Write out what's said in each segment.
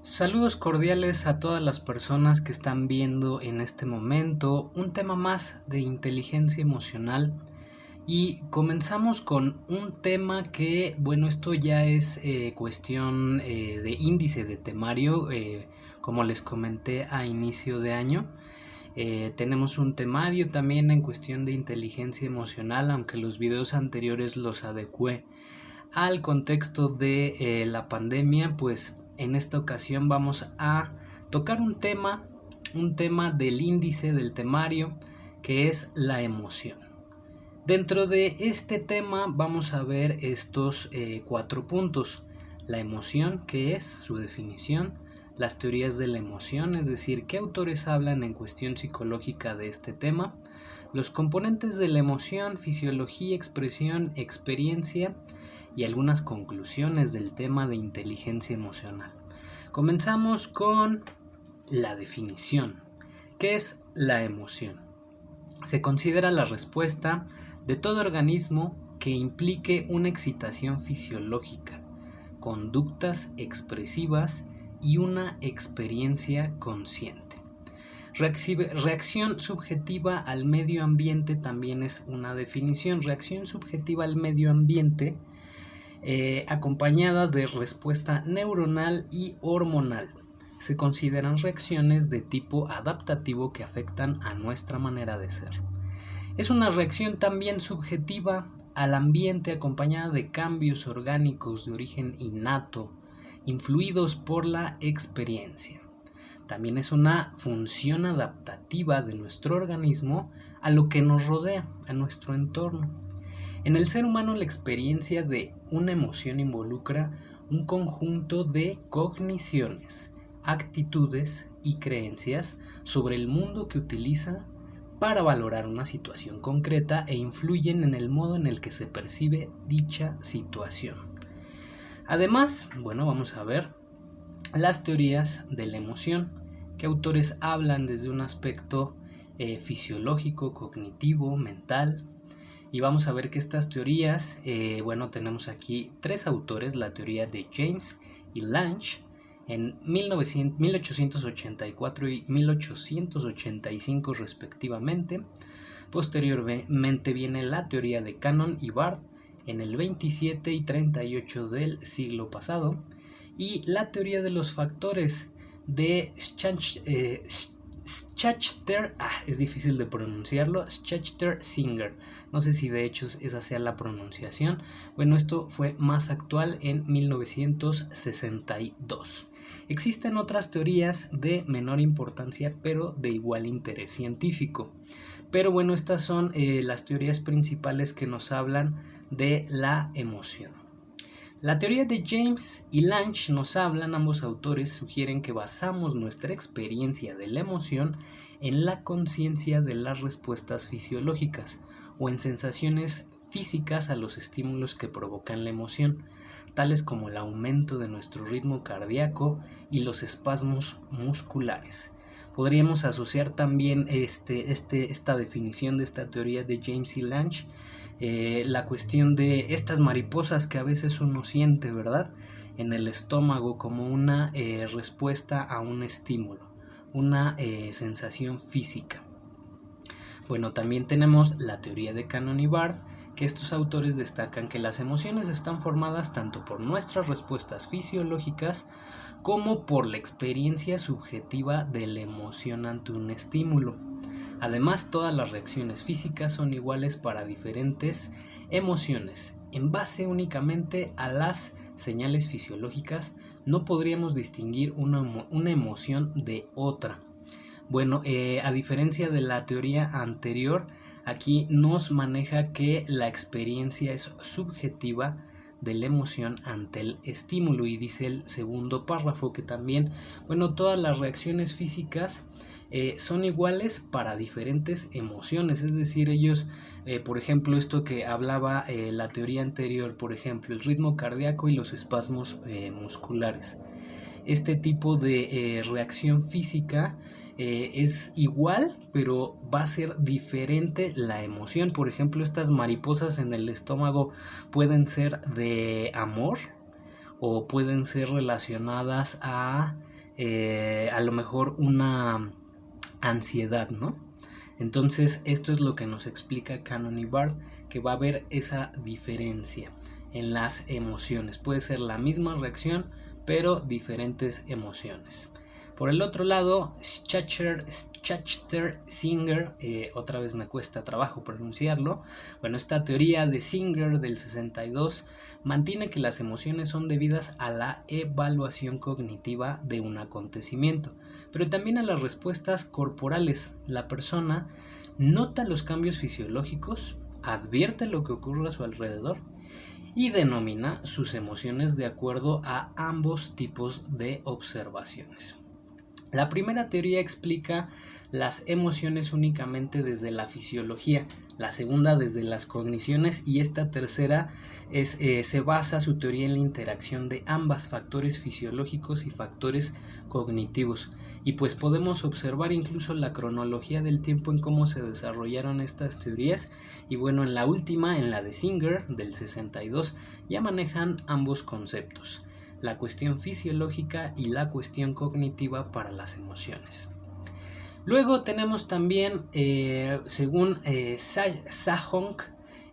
Saludos cordiales a todas las personas que están viendo en este momento un tema más de inteligencia emocional y comenzamos con un tema que, bueno, esto ya es cuestión de índice de temario, como les comenté a inicio de año. Tenemos un temario también en cuestión de inteligencia emocional, aunque los videos anteriores los adecué al contexto de la pandemia. Pues en esta ocasión vamos a tocar un tema del índice del temario, que es la emoción. Dentro de este tema vamos a ver estos 4 puntos: la emoción, qué es, su definición; las teorías de la emoción, es decir, qué autores hablan en cuestión psicológica de este tema; los componentes de la emoción, fisiología, expresión, experiencia; y algunas conclusiones del tema de inteligencia emocional. Comenzamos con la definición. ¿Qué es la emoción? Se considera la respuesta de todo organismo que implique una excitación fisiológica, conductas expresivas y una experiencia consciente. Reacción subjetiva al medio ambiente también es una definición. Reacción subjetiva al medio ambiente acompañada de respuesta neuronal y hormonal. Se consideran reacciones de tipo adaptativo que afectan a nuestra manera de ser. Es una reacción también subjetiva al ambiente, acompañada de cambios orgánicos de origen innato, influidos por la experiencia. También es una función adaptativa de nuestro organismo a lo que nos rodea, a nuestro entorno. En el ser humano, la experiencia de una emoción involucra un conjunto de cogniciones, actitudes y creencias sobre el mundo que utiliza para valorar una situación concreta e influyen en el modo en el que se percibe dicha situación. Además, bueno, vamos a ver las teorías de la emoción, que autores hablan desde un aspecto fisiológico, cognitivo, mental. Y vamos a ver que estas teorías, bueno, tenemos aquí 3 autores: la teoría de James y Lange en 1884 y 1885 respectivamente. Posteriormente viene la teoría de Cannon y Barth en el 27 y 38 del siglo pasado, y la teoría de los factores de Schachter, es difícil de pronunciarlo, Schachter-Singer. No sé si de hecho esa sea la pronunciación. Bueno, esto fue más actual en 1962. Existen otras teorías de menor importancia, pero de igual interés científico. Pero bueno, estas son las teorías principales que nos hablan de la emoción. La teoría de James y Lange nos hablan, ambos autores sugieren que basamos nuestra experiencia de la emoción en la conciencia de las respuestas fisiológicas o en sensaciones físicas a los estímulos que provocan la emoción, tales como el aumento de nuestro ritmo cardíaco y los espasmos musculares. Podríamos asociar también esta definición de esta teoría de James y Lange, la cuestión de estas mariposas que a veces uno siente, ¿verdad?, en el estómago, como una respuesta a un estímulo, una sensación física. Bueno, también tenemos la teoría de Cannon y Barth, que estos autores destacan que las emociones están formadas tanto por nuestras respuestas fisiológicas como por la experiencia subjetiva de la emoción ante un estímulo. Además, todas las reacciones físicas son iguales para diferentes emociones. En base únicamente a las señales fisiológicas, no podríamos distinguir una emoción de otra. Bueno, a diferencia de la teoría anterior, aquí nos maneja que la experiencia es subjetiva de la emoción ante el estímulo, y dice el segundo párrafo que también, bueno, todas las reacciones físicas son iguales para diferentes emociones. Es decir, ellos, por ejemplo, esto que hablaba la teoría anterior, por ejemplo, el ritmo cardíaco y los espasmos musculares. Este tipo de reacción física es igual, pero va a ser diferente la emoción. Por ejemplo, estas mariposas en el estómago pueden ser de amor o pueden ser relacionadas a a lo mejor una ansiedad, ¿no? Entonces esto es lo que nos explica Cannon y Bard, que va a haber esa diferencia en las emociones. Puede ser la misma reacción, pero diferentes emociones. Por el otro lado, Schachter-Singer, otra vez me cuesta trabajo pronunciarlo. Bueno, esta teoría de Singer del 62 mantiene que las emociones son debidas a la evaluación cognitiva de un acontecimiento, pero también a las respuestas corporales. La persona nota los cambios fisiológicos, advierte lo que ocurre a su alrededor y denomina sus emociones de acuerdo a ambos tipos de observaciones. La primera teoría explica las emociones únicamente desde la fisiología, la segunda desde las cogniciones y esta tercera se basa su teoría en la interacción de ambas, factores fisiológicos y factores cognitivos. Y pues podemos observar incluso la cronología del tiempo en cómo se desarrollaron estas teorías. Y bueno, en la última, en la de Singer del 62, ya manejan ambos conceptos, la cuestión fisiológica y la cuestión cognitiva para las emociones. Luego tenemos también, según Sahong,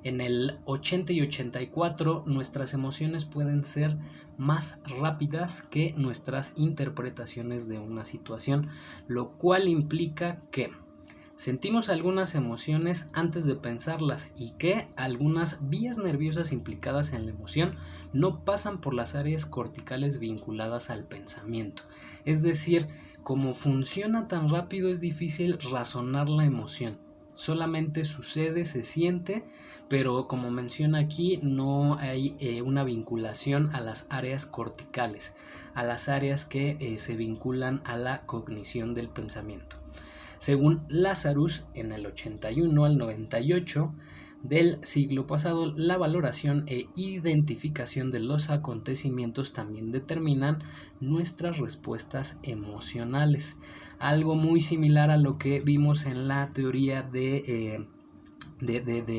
en el 80 y 84, nuestras emociones pueden ser más rápidas que nuestras interpretaciones de una situación, lo cual implica que sentimos algunas emociones antes de pensarlas y que algunas vías nerviosas implicadas en la emoción no pasan por las áreas corticales vinculadas al pensamiento. Es decir, como funciona tan rápido es difícil razonar la emoción. Solamente sucede, se siente, pero como menciona aquí, no hay una vinculación a las áreas corticales, a las áreas que se vinculan a la cognición del pensamiento. Según Lazarus, en el 81 al 98 del siglo pasado, la valoración e identificación de los acontecimientos también determinan nuestras respuestas emocionales. Algo muy similar a lo que vimos en la teoría de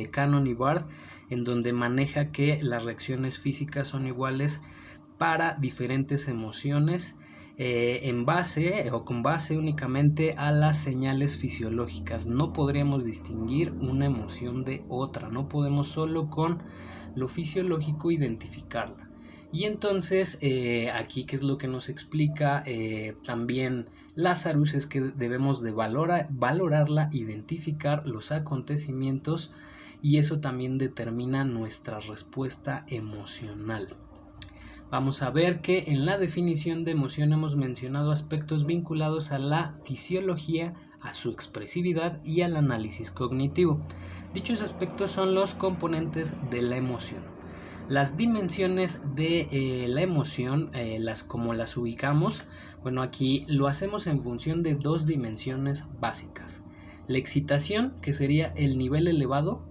Cannon y Bard, en donde maneja que las reacciones físicas son iguales para diferentes emociones, en base o con base únicamente a las señales fisiológicas. No podríamos distinguir una emoción de otra, no podemos solo con lo fisiológico identificarla. Y entonces aquí, ¿qué es lo que nos explica también Lazarus? Es que debemos de valorarla, identificar los acontecimientos, y eso también determina nuestra respuesta emocional. Vamos a ver que en la definición de emoción hemos mencionado aspectos vinculados a la fisiología, a su expresividad y al análisis cognitivo. Dichos aspectos son los componentes de la emoción. Las dimensiones de la emoción, como las ubicamos, bueno, aquí lo hacemos en función de dos dimensiones básicas. La excitación, que sería el nivel elevado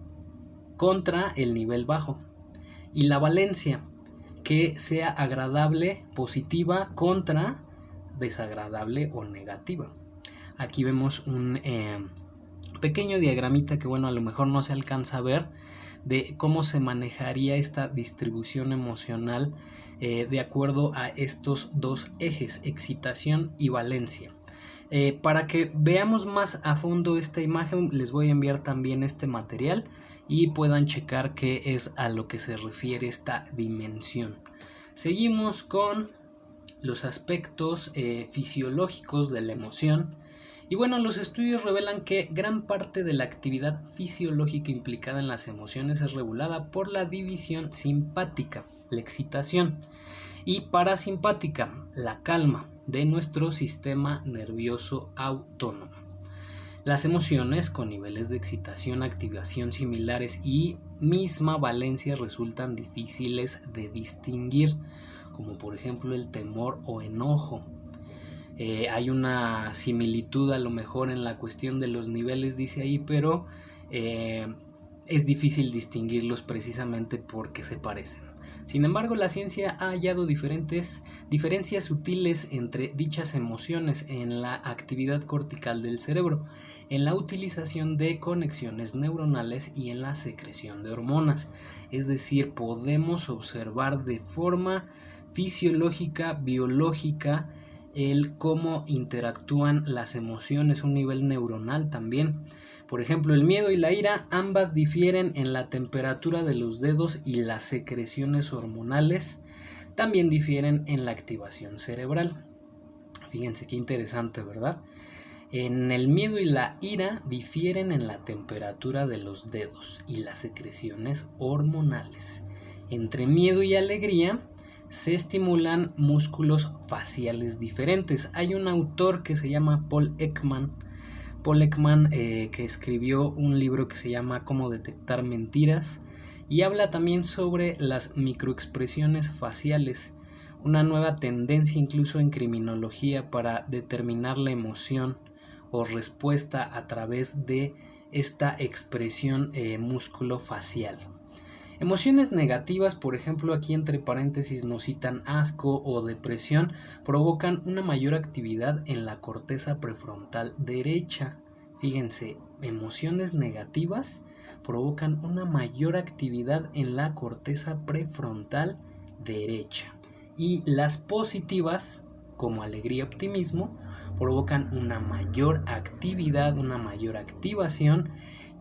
contra el nivel bajo, y la valencia, que sea agradable, positiva, contra desagradable o negativa. Aquí vemos un pequeño diagramita que, bueno, a lo mejor no se alcanza a ver, de cómo se manejaría esta distribución emocional de acuerdo a estos dos ejes, excitación y valencia. Para que veamos más a fondo esta imagen, les voy a enviar también este material y puedan checar qué es a lo que se refiere esta dimensión. Seguimos con los aspectos fisiológicos de la emoción. Y bueno, los estudios revelan que gran parte de la actividad fisiológica implicada en las emociones es regulada por la división simpática, la excitación, y parasimpática, la calma, de nuestro sistema nervioso autónomo. Las emociones con niveles de excitación, activación similares y misma valencia resultan difíciles de distinguir, como por ejemplo el temor o enojo. Hay una similitud a lo mejor en la cuestión de los niveles, dice ahí, pero es difícil distinguirlos precisamente porque se parecen. Sin embargo, la ciencia ha hallado diferencias sutiles entre dichas emociones en la actividad cortical del cerebro, en la utilización de conexiones neuronales y en la secreción de hormonas. Es decir, podemos observar de forma fisiológica, biológica, el cómo interactúan las emociones a un nivel neuronal también. Por ejemplo, el miedo y la ira, ambas difieren en la temperatura de los dedos y las secreciones hormonales también difieren en la activación cerebral. Fíjense qué interesante, ¿verdad? En el miedo y la ira difieren en la temperatura de los dedos y las secreciones hormonales. Entre miedo y alegría se estimulan músculos faciales diferentes. Hay un autor que se llama Paul Ekman, que escribió un libro que se llama Cómo detectar mentiras y habla también sobre las microexpresiones faciales, una nueva tendencia incluso en criminología para determinar la emoción o respuesta a través de esta expresión músculo-facial. Emociones negativas, por ejemplo, aquí entre paréntesis nos citan asco o depresión, provocan una mayor actividad en la corteza prefrontal derecha. Fíjense, emociones negativas provocan una mayor actividad en la corteza prefrontal derecha. Y las positivas, como alegría y optimismo, provocan una mayor actividad, una mayor activación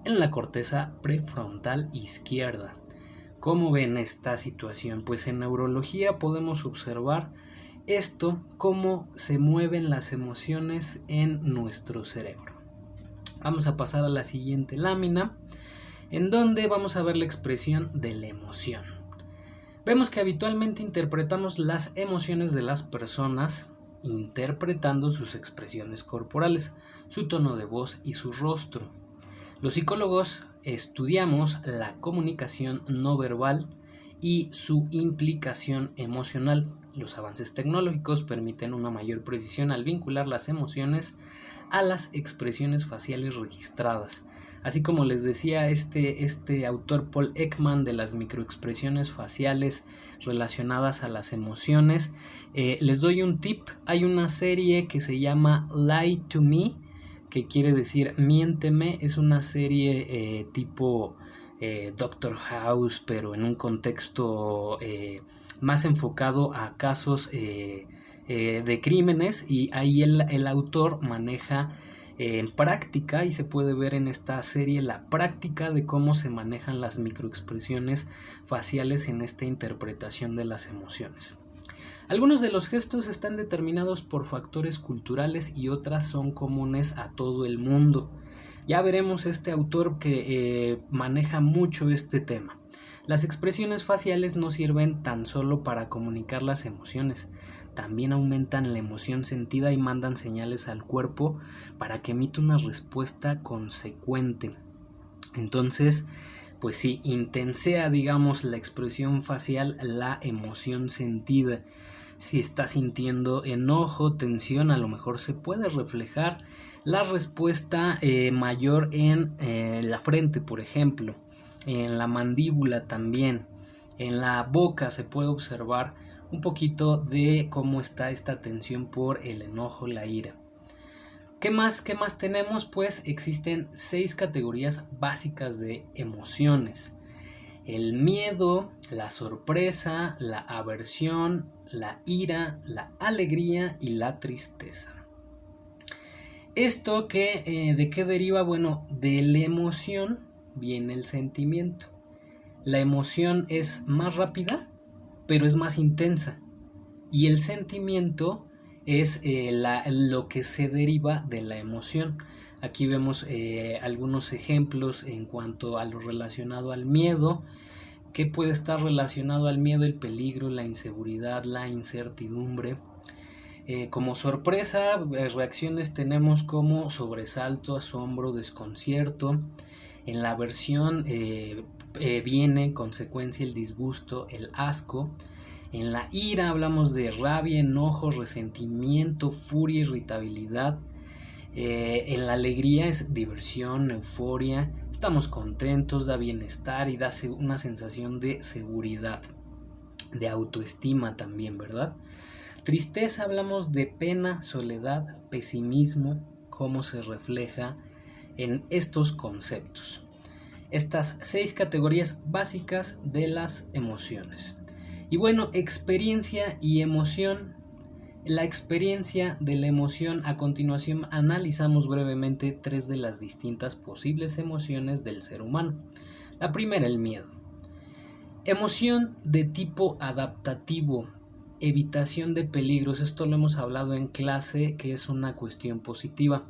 en la corteza prefrontal izquierda. ¿Cómo ven esta situación? Pues en neurología podemos observar esto, cómo se mueven las emociones en nuestro cerebro. Vamos a pasar a la siguiente lámina, en donde vamos a ver la expresión de la emoción. Vemos que habitualmente interpretamos las emociones de las personas interpretando sus expresiones corporales, su tono de voz y su rostro. Los psicólogos estudiamos la comunicación no verbal y su implicación emocional. Los avances tecnológicos permiten una mayor precisión al vincular las emociones a las expresiones faciales registradas. Así como les decía este autor Paul Ekman de las microexpresiones faciales relacionadas a las emociones, les doy un tip. Hay una serie que se llama Lie to Me, que quiere decir miénteme. Es una serie tipo Doctor House, pero en un contexto más enfocado a casos de crímenes, y ahí el autor maneja en práctica, y se puede ver en esta serie la práctica de cómo se manejan las microexpresiones faciales en esta interpretación de las emociones. Algunos de los gestos están determinados por factores culturales y otras son comunes a todo el mundo. Ya veremos este autor que maneja mucho este tema. Las expresiones faciales no sirven tan solo para comunicar las emociones, también aumentan la emoción sentida y mandan señales al cuerpo para que emita una respuesta consecuente. Entonces, pues sí, intensea, digamos, la expresión facial, la emoción sentida. Si está sintiendo enojo, tensión, a lo mejor se puede reflejar la respuesta mayor en la frente, por ejemplo, en la mandíbula también, en la boca se puede observar un poquito de cómo está esta tensión por el enojo, la ira. ¿Qué más tenemos? Pues existen 6 categorías básicas de emociones: el miedo, la sorpresa, la aversión, la ira, la alegría y la tristeza. ¿Esto de qué deriva? Bueno, de la emoción viene el sentimiento. La emoción es más rápida, pero es más intensa. Y el sentimiento es lo que se deriva de la emoción. Aquí vemos algunos ejemplos en cuanto a lo relacionado al miedo. ¿Qué puede estar relacionado al miedo? El peligro, la inseguridad, la incertidumbre. Como sorpresa, reacciones tenemos como sobresalto, asombro, desconcierto. En la aversión viene consecuencia el disgusto, el asco. En la ira hablamos de rabia, enojo, resentimiento, furia, irritabilidad. En la alegría es diversión, euforia, estamos contentos, da bienestar y da una sensación de seguridad, de autoestima también, ¿verdad? Tristeza hablamos de pena, soledad, pesimismo, cómo se refleja en estos conceptos. Estas 6 categorías básicas de las emociones. Y bueno, experiencia y emoción la experiencia de la emoción. A continuación analizamos brevemente 3 de las distintas posibles emociones del ser humano. La primera, el miedo. Emoción de tipo adaptativo, evitación de peligros. Esto lo hemos hablado en clase, que es una cuestión positiva.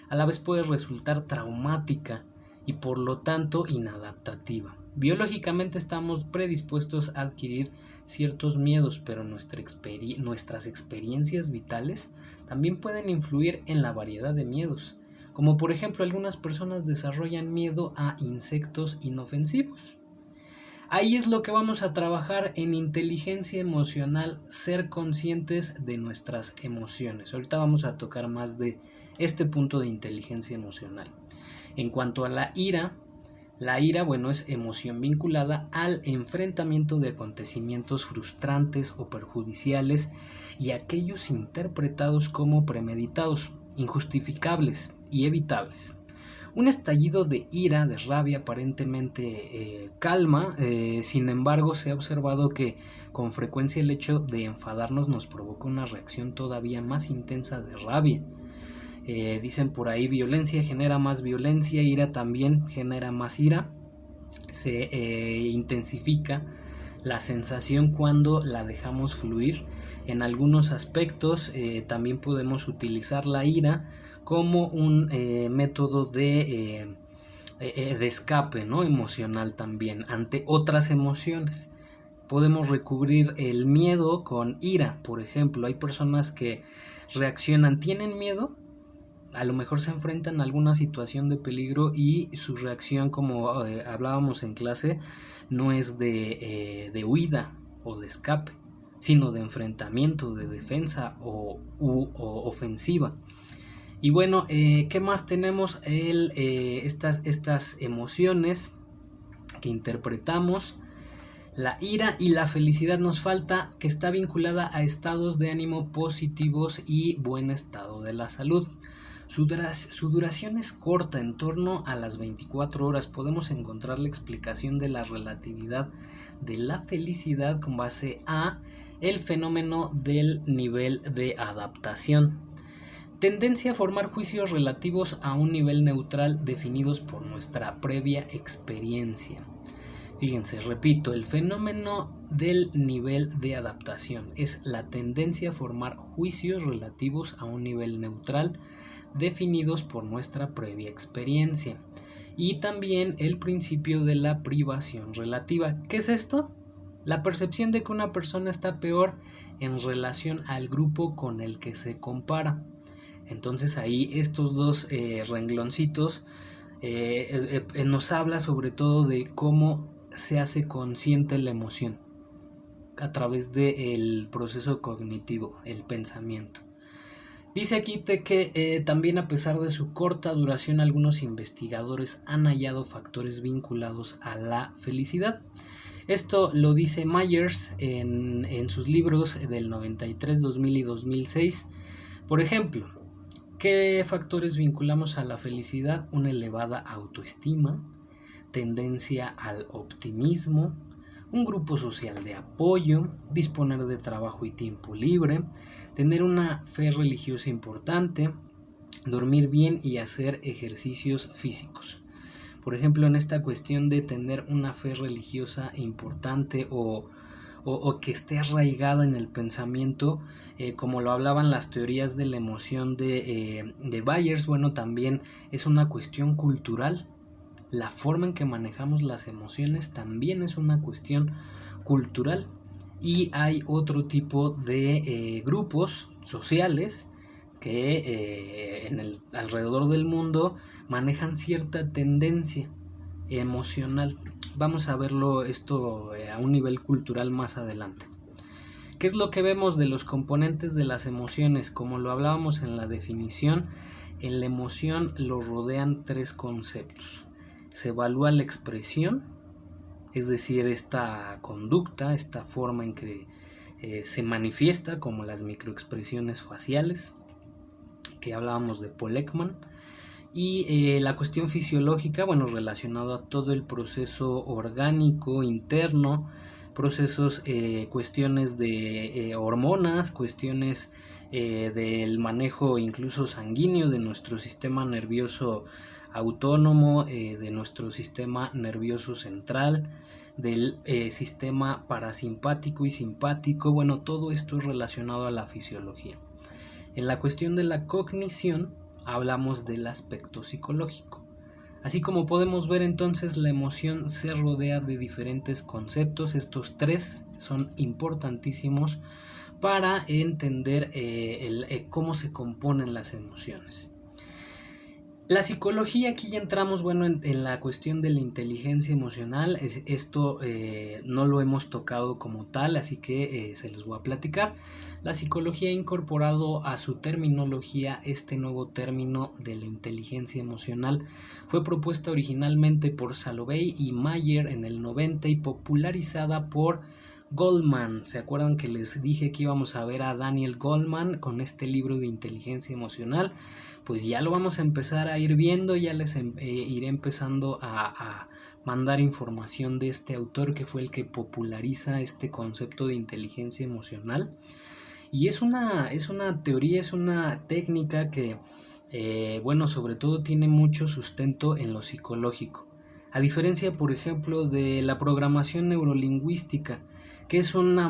A la vez puede resultar traumática y por lo tanto inadaptativa. Biológicamente estamos predispuestos a adquirir ciertos miedos, pero nuestras experiencias vitales también pueden influir en la variedad de miedos. Como por ejemplo, algunas personas desarrollan miedo a insectos inofensivos. Ahí es lo que vamos a trabajar en inteligencia emocional, ser conscientes de nuestras emociones. Ahorita vamos a tocar más de este punto de inteligencia emocional. En cuanto a la ira, bueno, es emoción vinculada al enfrentamiento de acontecimientos frustrantes o perjudiciales y aquellos interpretados como premeditados, injustificables y evitables. Un estallido de ira, de rabia aparentemente calma, sin embargo se ha observado que con frecuencia el hecho de enfadarnos nos provoca una reacción todavía más intensa de rabia. Dicen por ahí, violencia genera más violencia, ira también genera más ira. Se intensifica la sensación cuando la dejamos fluir. En algunos aspectos también podemos utilizar la ira como un método de escape, ¿no?, emocional también ante otras emociones. Podemos recubrir el miedo con ira, por ejemplo. Hay personas que reaccionan, tienen miedo, a lo mejor se enfrentan a alguna situación de peligro y su reacción, como hablábamos en clase, no es de huida o de escape, sino de enfrentamiento, de defensa o ofensiva. Y bueno, ¿qué más tenemos? Estas emociones que interpretamos. La ira y la felicidad nos falta, que está vinculada a estados de ánimo positivos y buen estado de la salud. Su duración es corta, en torno a las 24 horas. Podemos encontrar la explicación de la relatividad de la felicidad con base a el fenómeno del nivel de adaptación. Tendencia a formar juicios relativos a un nivel neutral definidos por nuestra previa experiencia. Fíjense, repito, el fenómeno del nivel de adaptación es la tendencia a formar juicios relativos a un nivel neutral definidos por nuestra previa experiencia. Y también el principio de la privación relativa. ¿Qué es esto? La percepción de que una persona está peor en relación al grupo con el que se compara. Entonces ahí estos dos rengloncitos nos habla sobre todo de cómo se hace consciente la emoción a través del proceso cognitivo, el pensamiento. Dice aquí que también, a pesar de su corta duración, algunos investigadores han hallado factores vinculados a la felicidad. Esto lo dice Myers en sus libros del 93, 2000 y 2006. Por ejemplo, ¿qué factores vinculamos a la felicidad? Una elevada autoestima, tendencia al optimismo, un grupo social de apoyo, disponer de trabajo y tiempo libre, tener una fe religiosa importante, dormir bien y hacer ejercicios físicos. Por ejemplo, en esta cuestión de tener una fe religiosa importante o que esté arraigada en el pensamiento, como lo hablaban las teorías de la emoción de Byers, bueno, también es una cuestión cultural. La forma en que manejamos las emociones también es una cuestión cultural. Y hay otro tipo de grupos sociales que alrededor del mundo manejan cierta tendencia emocional. Vamos a verlo esto a un nivel cultural más adelante. ¿Qué es lo que vemos de los componentes de las emociones? Como lo hablábamos en la definición, en la emoción lo rodean 3 conceptos. Se evalúa la expresión, es decir, esta conducta, esta forma en que se manifiesta, como las microexpresiones faciales, que hablábamos de Paul Ekman. Y la cuestión fisiológica, bueno, relacionado a todo el proceso orgánico interno, procesos, cuestiones de hormonas, cuestiones del manejo incluso sanguíneo de nuestro sistema nervioso autónomo, de nuestro sistema nervioso central, del sistema parasimpático y simpático. Bueno, todo esto es relacionado a la fisiología. En la cuestión de la cognición hablamos del aspecto psicológico. Así como podemos ver, entonces, la emoción se rodea de diferentes conceptos. Estos tres son importantísimos para entender cómo se componen las emociones. La psicología, aquí ya entramos en la cuestión de la inteligencia emocional. Esto no lo hemos tocado como tal, así que se los voy a platicar. La psicología ha incorporado a su terminología este nuevo término de la inteligencia emocional. Fue propuesta originalmente por Salovey y Mayer en el 90 y popularizada por Goleman. ¿Se acuerdan que les dije que íbamos a ver a Daniel Goleman con este libro de inteligencia emocional? Pues ya lo vamos a empezar a ir viendo, ya les iré empezando a mandar información de este autor que fue el que populariza este concepto de inteligencia emocional. Y es una teoría, es una técnica que, sobre todo tiene mucho sustento en lo psicológico. A diferencia, por ejemplo, de la programación neurolingüística, que es una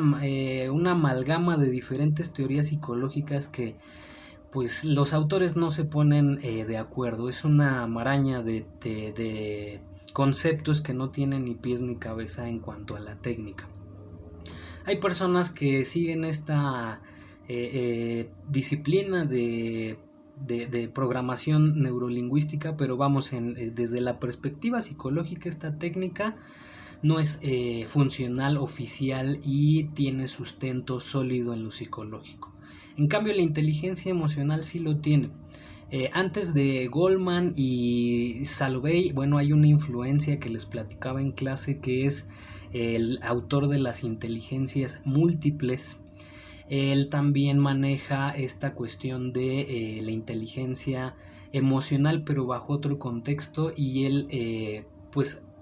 amalgama de diferentes teorías psicológicas que pues los autores no se ponen de acuerdo. Es una maraña de conceptos que no tienen ni pies ni cabeza en cuanto a la técnica. Hay personas que siguen esta disciplina de programación neurolingüística, pero desde la perspectiva psicológica, esta técnica no es funcional, oficial y tiene sustento sólido en lo psicológico. En cambio, la inteligencia emocional sí lo tiene. Antes de Goleman y Salovey, hay una influencia que les platicaba en clase, que es el autor de las inteligencias múltiples. Él también maneja esta cuestión de la inteligencia emocional, pero bajo otro contexto, y él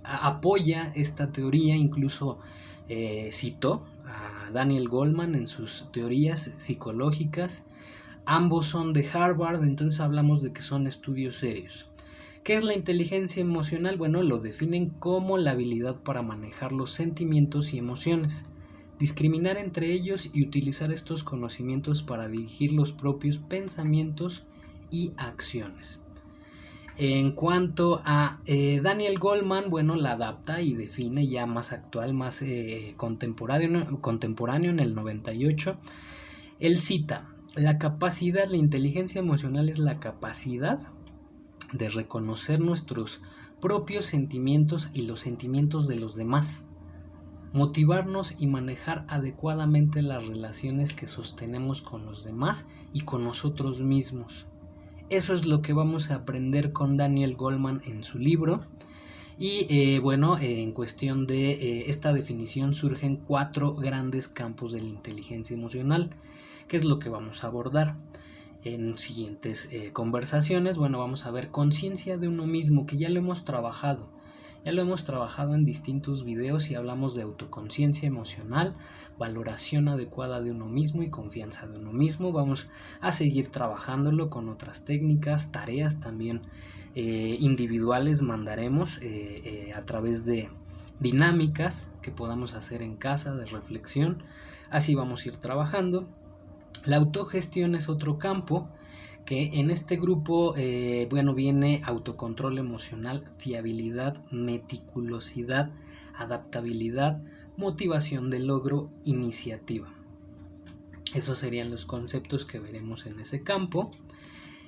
apoya esta teoría. Incluso citó a Daniel Goleman en sus teorías psicológicas. Ambos son de Harvard, entonces hablamos de que son estudios serios. ¿Qué es la inteligencia emocional? Lo definen como la habilidad para manejar los sentimientos y emociones, discriminar entre ellos y utilizar estos conocimientos para dirigir los propios pensamientos y acciones. En cuanto a Daniel Goleman, la adapta y define ya más actual, más contemporáneo en el 98. Él cita: la inteligencia emocional es la capacidad de reconocer nuestros propios sentimientos y los sentimientos de los demás, motivarnos y manejar adecuadamente las relaciones que sostenemos con los demás y con nosotros mismos. Eso es lo que vamos a aprender con Daniel Goleman en su libro. Y en cuestión de esta definición surgen 4 grandes campos de la inteligencia emocional, que es lo que vamos a abordar en siguientes conversaciones. Vamos a ver conciencia de uno mismo, que ya lo hemos trabajado en distintos videos, y hablamos de autoconciencia emocional, valoración adecuada de uno mismo y confianza de uno mismo. Vamos a seguir trabajándolo con otras técnicas, tareas también individuales mandaremos a través de dinámicas que podamos hacer en casa de reflexión. Así vamos a ir trabajando. La autogestión es otro campo, que en este grupo viene autocontrol emocional, fiabilidad, meticulosidad, adaptabilidad, motivación de logro, iniciativa. Esos serían los conceptos que veremos en ese campo.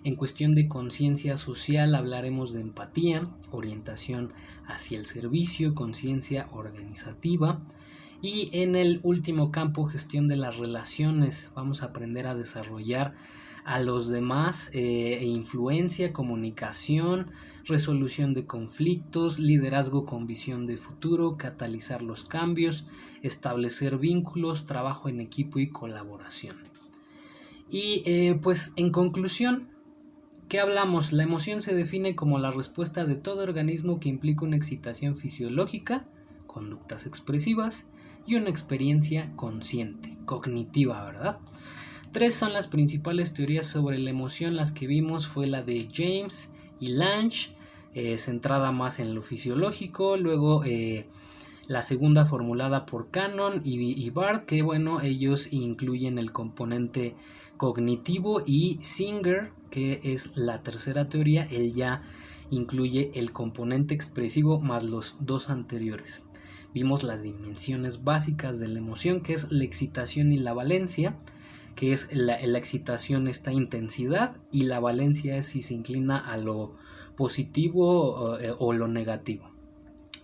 En cuestión de conciencia social hablaremos de empatía, orientación hacia el servicio, conciencia organizativa. Y en el último campo, gestión de las relaciones, vamos a aprender a desarrollar a los demás, influencia, comunicación, resolución de conflictos, liderazgo con visión de futuro, catalizar los cambios, establecer vínculos, trabajo en equipo y colaboración. Y en conclusión, ¿qué hablamos? La emoción se define como la respuesta de todo organismo que implica una excitación fisiológica, conductas expresivas y una experiencia consciente, cognitiva, ¿verdad? Tres son las principales teorías sobre la emoción. Las que vimos fue la de James y Lange, centrada más en lo fisiológico. Luego la segunda formulada por Cannon y Barth, que bueno, ellos incluyen el componente cognitivo, y Singer, que es la tercera teoría, él ya incluye el componente expresivo más los dos anteriores. Vimos las dimensiones básicas de la emoción, que es la excitación y la valencia, que es la excitación, esta intensidad, y la valencia es si se inclina a lo positivo o lo negativo,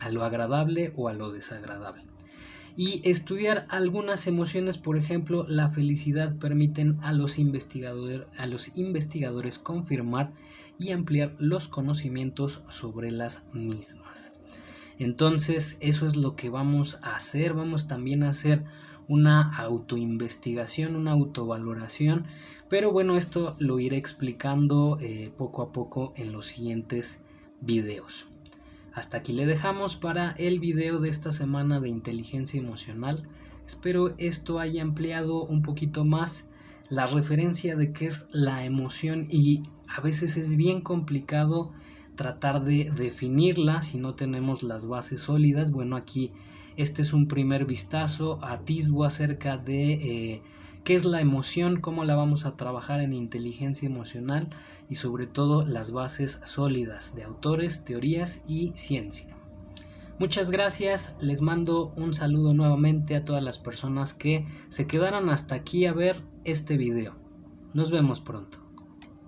a lo agradable o a lo desagradable. Y estudiar algunas emociones, por ejemplo la felicidad, permiten a los investigadores confirmar y ampliar los conocimientos sobre las mismas. Entonces eso es lo que vamos a hacer. Vamos también a hacer una autoinvestigación, una autovaloración, pero bueno, esto lo iré explicando poco a poco en los siguientes videos. Hasta aquí le dejamos para el video de esta semana de inteligencia emocional. Espero esto haya ampliado un poquito más la referencia de qué es la emoción, y a veces es bien complicado tratar de definirla si no tenemos las bases sólidas. Bueno, aquí este es un primer vistazo, atisbo acerca de qué es la emoción, cómo la vamos a trabajar en inteligencia emocional, y sobre todo las bases sólidas de autores, teorías y ciencia. Muchas gracias, les mando un saludo nuevamente a todas las personas que se quedaron hasta aquí a ver este video. Nos vemos pronto.